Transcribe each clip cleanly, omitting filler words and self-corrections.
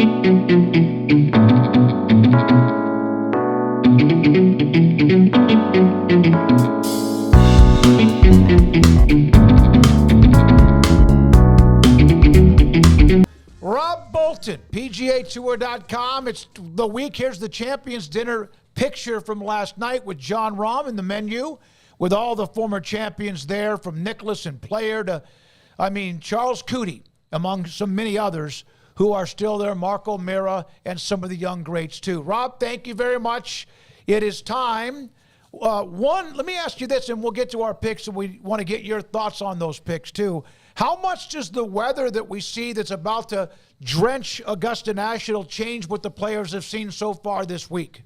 Rob Bolton, PGAtour.com. It's the week. Here's the Champions Dinner picture from last night with John Rahm in the menu, with all the former champions there, from Nicklaus and Player to, Charles Cootie, among some many others who are still there, Mark O'Meara, and some of the young greats too. Rob, thank you very much. It is time. Let me ask you this, and we'll get to our picks, and we want to get your thoughts on those picks too. How much does the weather that we see that's about to drench Augusta National change what the players have seen so far this week?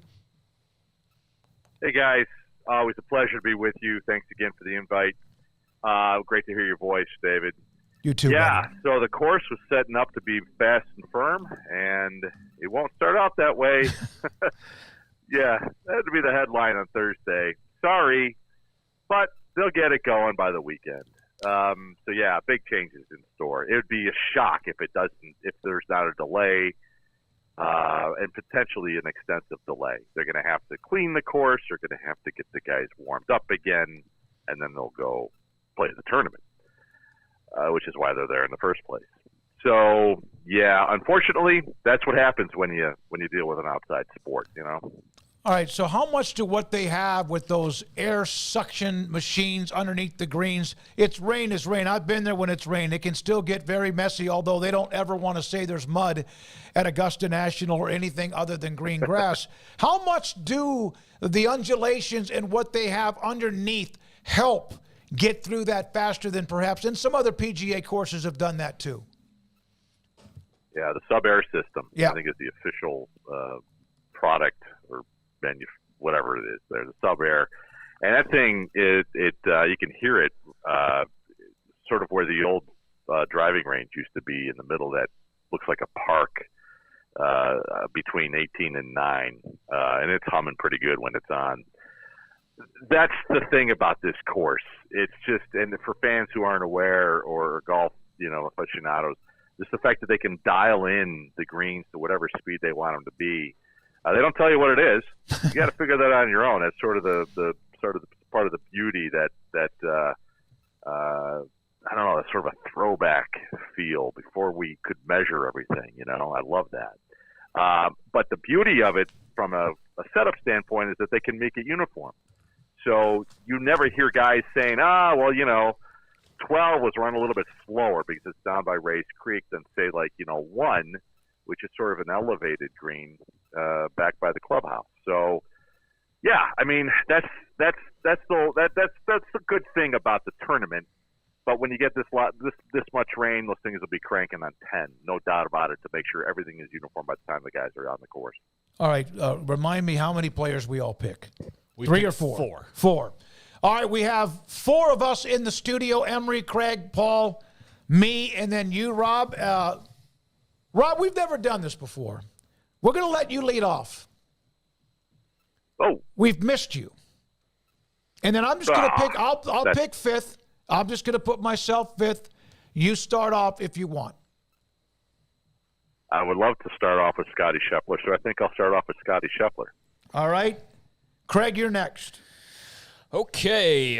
Hey, guys. Always a pleasure to be with you. Thanks again for the invite. Great to hear your voice, David. You too, Yeah, buddy. So the course was setting up to be fast and firm, and it won't start out that way. Yeah, that'd be the headline on Thursday. Sorry, but they'll get it going by the weekend. So yeah, big changes in store. It would be a shock if there's not a delay, and potentially an extensive delay. They're going to have to clean the course. They're going to have to get the guys warmed up again, and then they'll go play the tournament, which is why they're there in the first place. So yeah, unfortunately, that's what happens when you deal with an outside sport, All right, so how much do what they have with those air suction machines underneath the greens? It's rain is rain. I've been there when it's rain. It can still get very messy, although they don't ever want to say there's mud at Augusta National or anything other than green grass. How much do the undulations and what they have underneath help get through that faster than perhaps, and some other PGA courses have done that too? Yeah, the sub-air system, yeah, I think, is the official product or menu, whatever it is. There's a sub-air, and that thing, you can hear it sort of where the old driving range used to be, in the middle that looks like a park between 18 and 9, and it's humming pretty good when it's on. That's the thing about this course. It's just, and for fans who aren't aware, or golf, aficionados, just the fact that they can dial in the greens to whatever speed they want them to be. They don't tell you what it is. You got to figure that out on your own. That's sort of the part of the beauty that I don't know, that's sort of a throwback feel before we could measure everything. I love that. But the beauty of it from a setup standpoint is that they can make it uniform. So you never hear guys saying, 12 was run a little bit slower because it's down by Race Creek than say 1, which is sort of an elevated green back by the clubhouse. So yeah, that's the good thing about the tournament. But when you get this much rain, those things will be cranking on 10, no doubt about it, to make sure everything is uniform by the time the guys are on the course. All right, remind me how many players we all pick. We 3 pick or 4? 4. 4. All right, we have 4 of us in the studio: Emery, Craig, Paul, me, and then you, Rob. Rob, we've never done this before. We're going to let you lead off. Oh. We've missed you. And then I'm just going to pick, I'll pick 5th. I'm just going to put myself 5th. You start off if you want. I would love to start off with Scotty Scheffler, so I think I'll start off with Scotty Scheffler. All right. Craig, you're next. Okay.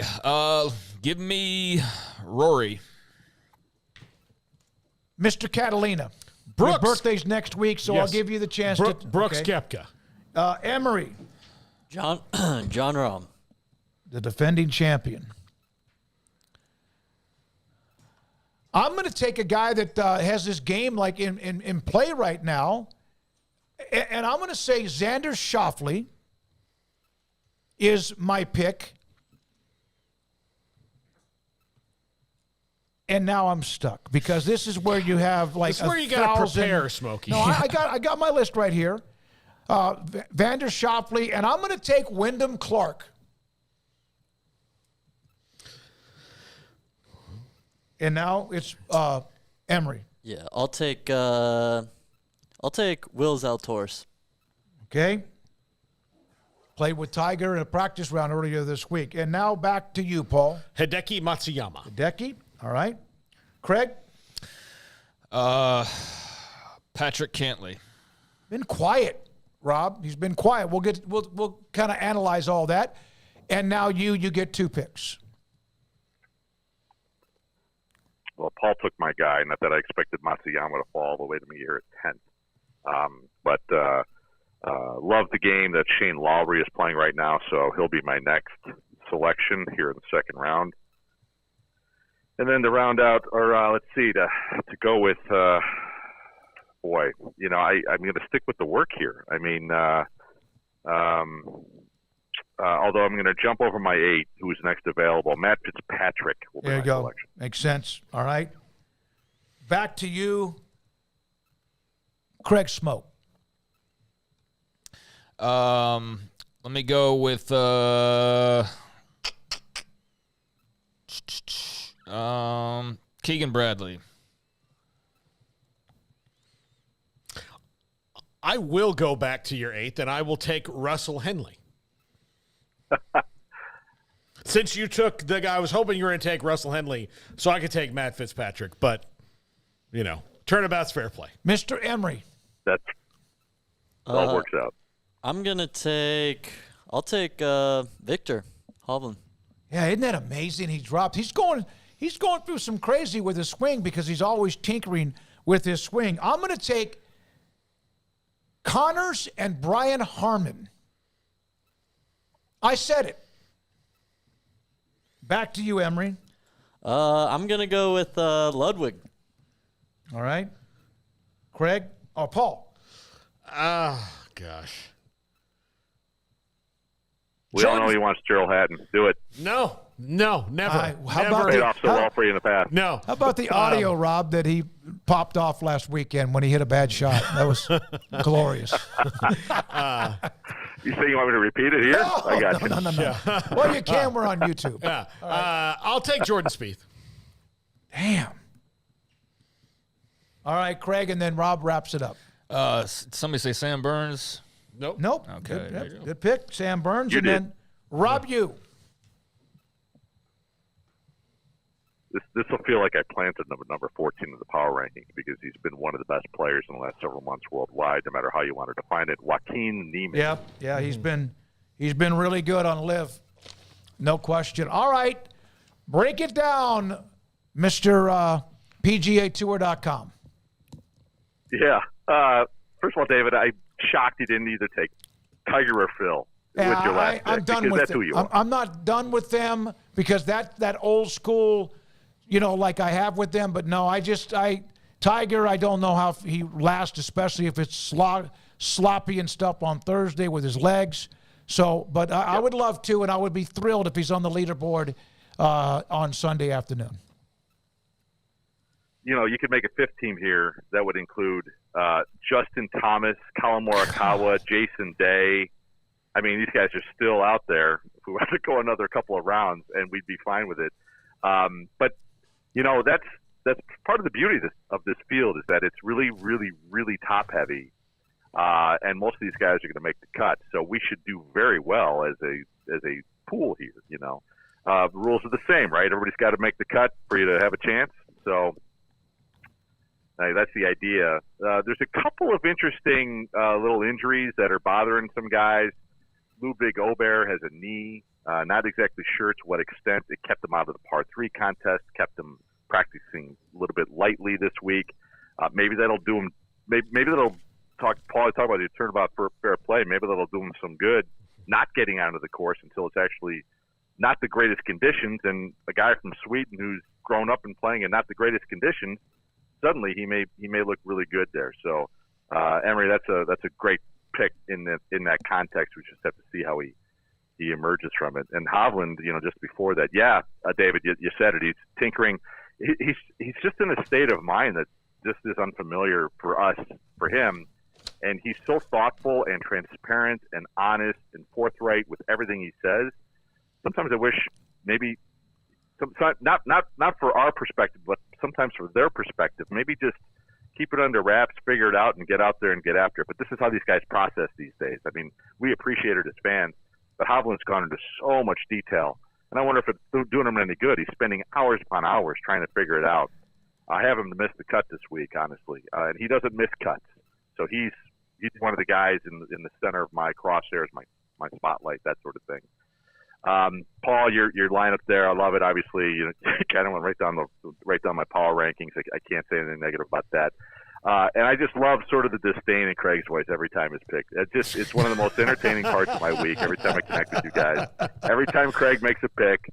Give me Rory. Mr. Catalina. Brooks. Your birthday's next week, so Yes. I'll give you the chance to. Brooks okay. Koepka. Emery. John Rahm. The defending champion. I'm going to take a guy that has this game like in play right now, and I'm going to say Xander Schauffele is my pick. And now I'm stuck because this is where you have like This is where you got to prepare, Smokey. No, I got my list right here. Vander Schauffele, and I'm going to take Wyndham Clark. And now it's Emery. Yeah, I'll take Will Zalatoris. Okay. Played with Tiger in a practice round earlier this week. And now back to you, Paul. Hideki Matsuyama. Hideki. All right. Craig. Patrick Cantley. Been quiet, Rob. He's been quiet. We'll kind of analyze all that. And now you get 2 picks. Well, Paul took my guy. Not that I expected Matsuyama to fall all the way to me here at 10th. But love the game that Shane Lowry is playing right now, so he'll be my next selection here in the second round. And then to round out, or let's see, to go with, boy, you know, I'm going to stick with the work here. I mean, although I'm going to jump over my 8, who's next available. Matt Fitzpatrick will be There my you go. selection. Makes sense. All right. Back to you, Craig Smoke. Let me go with Keegan Bradley. I will go back to your 8th, and I will take Russell Henley. Since you took the guy, I was hoping you were going to take Russell Henley so I could take Matt Fitzpatrick. But, you know, turnabout's fair play. Mr. Emery. That all works out. I'm going to take – I'll take Victor Hovland. Yeah, isn't that amazing? He dropped. He's going through some crazy with his swing because he's always tinkering with his swing. I'm going to take Connors and Brian Harmon. I said it. Back to you, Emery. I'm going to go with Ludwig. All right. Craig? Oh, Paul. Gosh. We all know he wants Gerald Hatton. Do it. No, never. How never. about Paid off so well for you in the past. No. How about the audio, Rob, that he popped off last weekend when he hit a bad shot? That was glorious. You say you want me to repeat it here? No, I got you. No. Well, you can. We're on YouTube. Yeah. I'll take Jordan Spieth. Damn. All right, Craig, and then Rob wraps it up. Somebody say Sam Burns. Nope. Nope. Okay, there you go. Good pick, Sam Burns. You and did. then Rob, you. This will feel like I planted number 14 in the power rankings because he's been one of the best players in the last several months worldwide, no matter how you want to define it. Joaquin Niemann. Yeah, he's been really good on Live. No question. All right. Break it down, Mr. PGAtour.com. Yeah. First of all, David, I'm shocked you didn't either take Tiger or Phil with your last I'm pick, done because with that's them. who you are. I'm not done with them because that old school, you know, like I have with them. But no, Tiger, I don't know how he lasts, especially if it's sloppy and stuff on Thursday with his legs. So, but I would love to, and I would be thrilled if he's on the leaderboard on Sunday afternoon. You know, you could make a fifth team here that would include Justin Thomas, Colin Morikawa, Jason Day. I mean, these guys are still out there who have to go another couple of rounds, and we'd be fine with it. But, you know, that's part of the beauty of this field is that it's really, really, really top-heavy, and most of these guys are going to make the cut. So we should do very well as a pool here, you know. The rules are the same, right? Everybody's got to make the cut for you to have a chance. So that's the idea. There's a couple of interesting little injuries that are bothering some guys. Ludwig Ober has a knee. Not exactly sure to what extent. It kept him out of the par 3 contest, kept him practicing a little bit lightly this week. Maybe that'll do him. Maybe that'll talk about your turnabout for fair play. Maybe that'll do him some good not getting onto the course until it's actually not the greatest conditions. And a guy from Sweden who's grown up and playing in not the greatest conditions, suddenly he may look really good there. So, Emery, that's a great pick in that context. We just have to see how he emerges from it. And Hovland, you know, just before that, David, you said it. He's tinkering. He's just in a state of mind that just is unfamiliar for him. And he's so thoughtful and transparent and honest and forthright with everything he says. Sometimes I wish maybe, not for our perspective, but sometimes for their perspective, maybe just keep it under wraps, figure it out, and get out there and get after it. But this is how these guys process these days. I mean, we appreciate it as fans, but Hovland's gone into so much detail. And I wonder if it's doing him any good. He's spending hours upon hours trying to figure it out. I have him to miss the cut this week, honestly, and he doesn't miss cuts. So he's one of the guys in the center of my crosshairs, my spotlight, that sort of thing. Paul, your lineup there, I love it. Obviously, you kind of went right down my power rankings. I can't say anything negative about that. And I just love sort of the disdain in Craig's voice every time it's picked. It's one of the most entertaining parts of my week. Every time I connect with you guys, every time Craig makes a pick,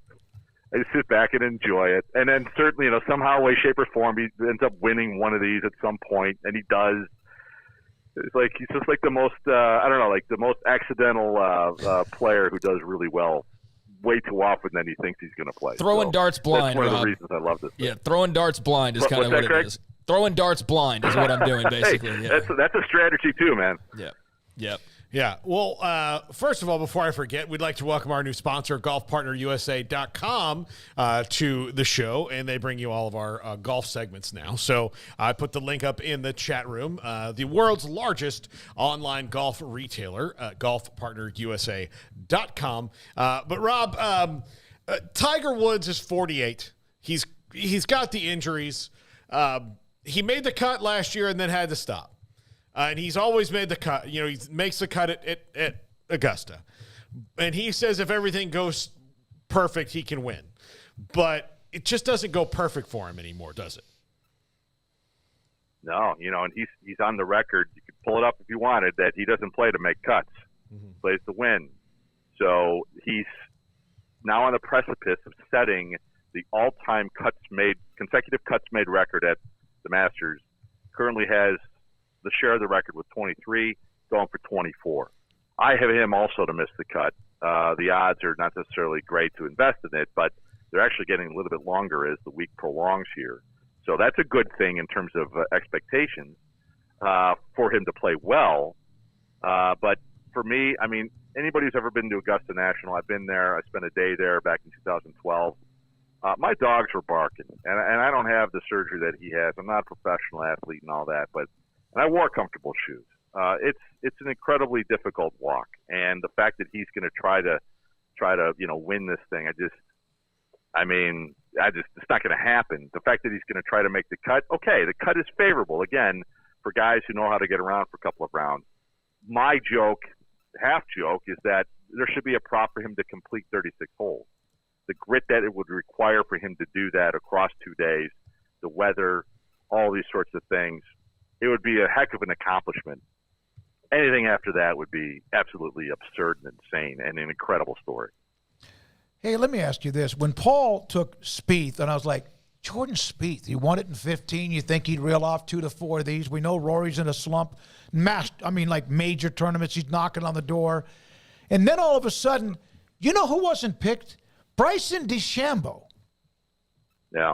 I just sit back and enjoy it. And then certainly, somehow, way, shape, or form, he ends up winning one of these at some point, and he does. It's like he's just like the most, the most accidental player who does really well way too often than he thinks he's going to play. Throwing darts blind. That's one of Rob. the reasons I love this. Yeah, throwing darts blind is kind of what Craig? it is. Throwing darts blind is what I'm doing, basically. Hey, yeah. That's a strategy too, man. Yep. Yeah. Well, first of all, before I forget, we'd like to welcome our new sponsor, golfpartnerusa.com, to the show, and they bring you all of our golf segments now. So I put the link up in the chat room. The world's largest online golf retailer, golfpartnerusa.com. But Rob, Tiger Woods is 48. He's got the injuries. He made the cut last year and then had to stop. And he's always made the cut. He makes the cut at Augusta. And he says if everything goes perfect, he can win. But it just doesn't go perfect for him anymore, does it? No, and he's on the record. You could pull it up if you wanted, that he doesn't play to make cuts. Mm-hmm. He plays to win. So he's now on the precipice of setting the all-time consecutive cuts made record at the Masters. Currently has the share of the record with 23, going for 24. I have him also to miss the cut. The odds are not necessarily great to invest in it, but they're actually getting a little bit longer as the week prolongs here. So that's a good thing in terms of expectations for him to play well. But for me, anybody who's ever been to Augusta National, I've been there. I spent a day there back in 2012. My dogs were barking, and I don't have the surgery that he has. I'm not a professional athlete and all that, and I wore comfortable shoes. It's an incredibly difficult walk, and the fact that he's going to try to win this thing, it's not going to happen. The fact that he's going to try to make the cut, okay, the cut is favorable again for guys who know how to get around for a couple of rounds. My half joke, is that there should be a prop for him to complete 36 holes. The grit that it would require for him to do that across 2 days, the weather, all these sorts of things, it would be a heck of an accomplishment. Anything after that would be absolutely absurd and insane, and an incredible story. Hey, let me ask you this. When Paul took Spieth, and I was like, Jordan Spieth, he won it in 15. You think he'd reel off 2 to 4 of these? We know Rory's in a slump. Major tournaments, he's knocking on the door. And then all of a sudden, you know who wasn't picked? Bryson DeChambeau. Yeah.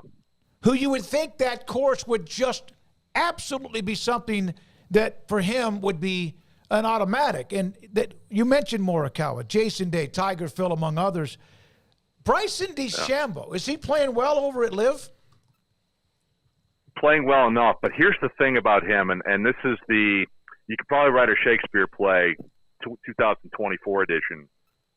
Who you would think that course would just absolutely be something that for him would be an automatic. And that you mentioned Morikawa, Jason Day, Tiger, Phil, among others. Bryson DeChambeau, is he playing well over at LIV? Playing well enough, but here's the thing about him, and this is you could probably write a Shakespeare play, 2024 edition,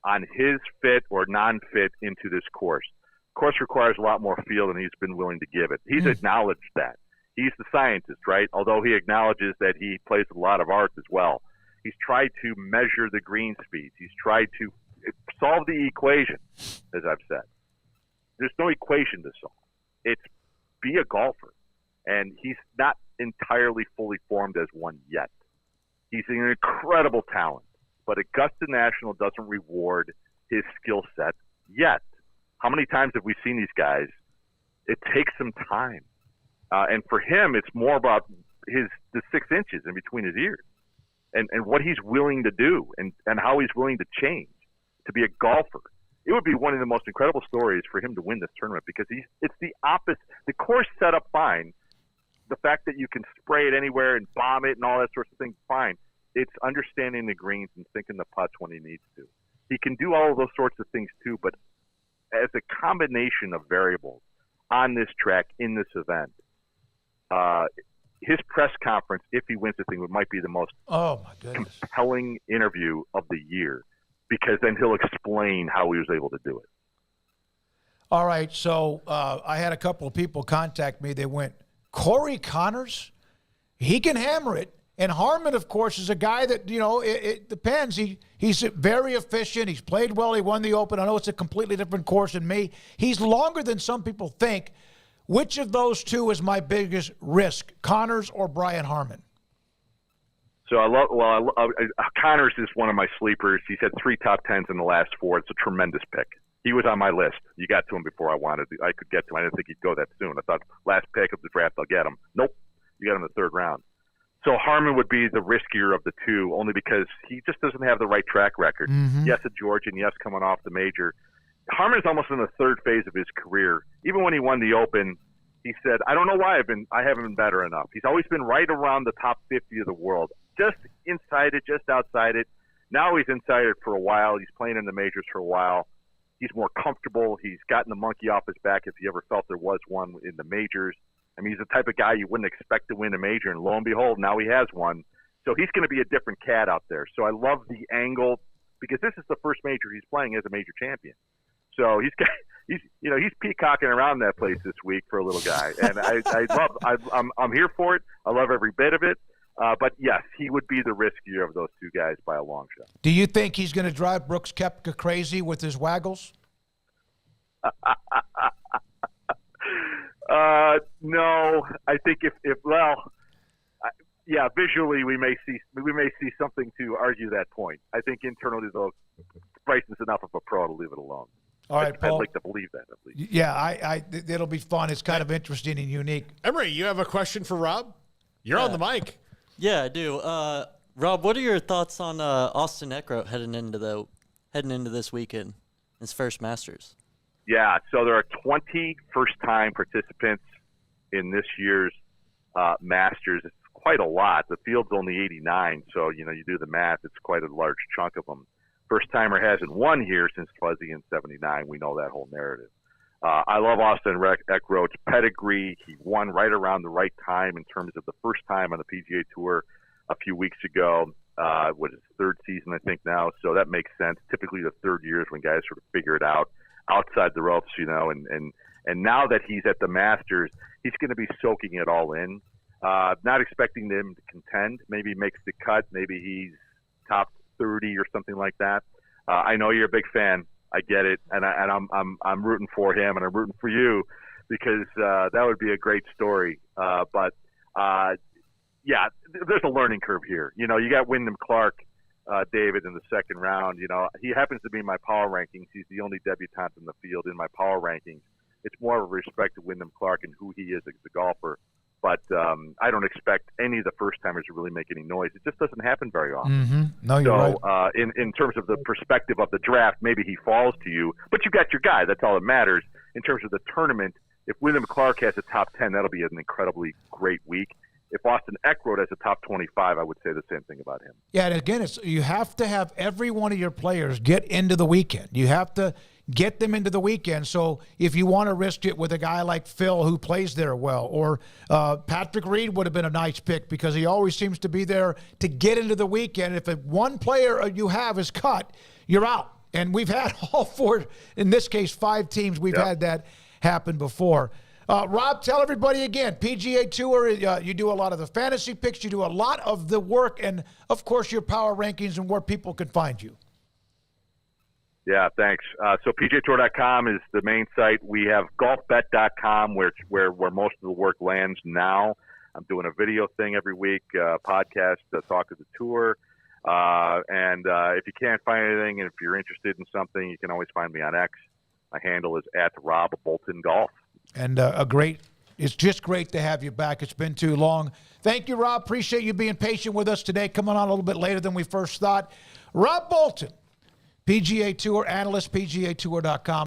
on his fit or non-fit into this course. Course requires a lot more feel than he's been willing to give it. He's acknowledged that. He's the scientist, right? Although he acknowledges that he plays with a lot of art as well. He's tried to measure the green speeds. He's tried to solve the equation, as I've said. There's no equation to solve. It's be a golfer. And he's not entirely fully formed as one yet. He's an incredible talent. But Augusta National doesn't reward his skill set yet. How many times have we seen these guys? It takes some time. And for him, it's more about the 6 inches in between his ears and what he's willing to do and how he's willing to change to be a golfer. It would be one of the most incredible stories for him to win this tournament because it's the opposite. The course set up fine. The fact that you can spray it anywhere and bomb it and all that sorts of things, fine. It's understanding the greens and sinking the putts when he needs to. He can do all of those sorts of things too, but as a combination of variables on this track in this event, his press conference, if he wins the thing, might be the most compelling interview of the year because then he'll explain how he was able to do it. All right, so I had a couple of people contact me. They went, Corey Connors, he can hammer it. And Harman, of course, is a guy that, it depends. He's very efficient. He's played well. He won the Open. I know it's a completely different course than me. He's longer than some people think. Which of those two is my biggest risk, Connors or Brian Harman? So Connors is one of my sleepers. He's had 3 top 10s in the last 4. It's a tremendous pick. He was on my list. You got to him before I could get to him. I didn't think he'd go that soon. I thought last pick of the draft, I'll get him. Nope. You got him in the 3rd round. So Harman would be the riskier of the two, only because he just doesn't have the right track record. Mm-hmm. Yes, at Georgia, and yes, coming off the major. Harman's almost in the 3rd phase of his career. Even when he won the Open, he said, I don't know why I haven't been better enough. He's always been right around the top 50 of the world, just inside it, just outside it. Now he's inside it for a while. He's playing in the majors for a while. He's more comfortable. He's gotten the monkey off his back if he ever felt there was one in the majors. I mean, he's the type of guy you wouldn't expect to win a major, and lo and behold, now he has one. So he's going to be a different cat out there. So I love the angle because this is the first major he's playing as a major champion. So he's peacocking around that place this week for a little guy, and I'm here for it. I love every bit of it. But yes, he would be the riskier of those two guys by a long shot. Do you think he's going to drive Brooks Koepka crazy with his waggles? No, I think visually we may see something to argue that point. I think internally though, Bryson's enough of a pro to leave it alone. All right, Paul. I'd like to believe that at least. Yeah, it'll be fun. It's kind of interesting and unique. Emery, you have a question for Rob? You're on the mic. Yeah, I do. Rob, what are your thoughts on Austin Eckroat heading into this weekend, his first Masters? Yeah, so there are 20 first-time participants in this year's Masters. It's quite a lot. The field's only 89, so you do the math. It's quite a large chunk of them. First-timer hasn't won here since Fuzzy in '79. We know that whole narrative. I love Austin Eckroat's pedigree. He won right around the right time in terms of the first time on the PGA Tour a few weeks ago. What is his 3rd season, I think, now. So that makes sense. Typically the 3rd year is when guys sort of figure it out outside the ropes, and now that he's at the Masters, he's going to be soaking it all in. Not expecting him to contend. Maybe he makes the cut. Maybe he's top 30 or something like that. I know you're a big fan. I get it, and I'm rooting for him, and I'm rooting for you because that would be a great story. But there's a learning curve here. You got Wyndham Clark, David, in the 2nd round. He happens to be in my power rankings. He's the only debutant in the field in my power rankings. It's more of a respect to Wyndham Clark and who he is as a golfer. But I don't expect any of the first-timers to really make any noise. It just doesn't happen very often. Mm-hmm. No, you're right. In terms of the perspective of the draft, maybe he falls to you. But you got your guy. That's all that matters. In terms of the tournament, if Wyndham Clark has a top 10, that'll be an incredibly great week. If Austin Eckroat has a top 25, I would say the same thing about him. Yeah, and again, you have to have every one of your players get into the weekend. You have to get them into the weekend. So if you want to risk it with a guy like Phil who plays there well, or Patrick Reed would have been a nice pick because he always seems to be there to get into the weekend. If one player you have is cut, you're out. And we've had all 4, in this case, 5 teams. We've had that happen before. Rob, tell everybody again, PGA Tour, you do a lot of the fantasy picks, you do a lot of the work, and, of course, your power rankings and where people can find you. Yeah, thanks. So PGAtour.com is the main site. We have golfbet.com where most of the work lands now. I'm doing a video thing every week, podcast, talk of the tour. And if you can't find anything, and if you're interested in something, you can always find me on X. My handle is @RobBoltonGolf. And it's just great to have you back. It's been too long. Thank you, Rob. Appreciate you being patient with us today, coming on a little bit later than we first thought. Rob Bolton, PGA Tour analyst, PGAtour.com.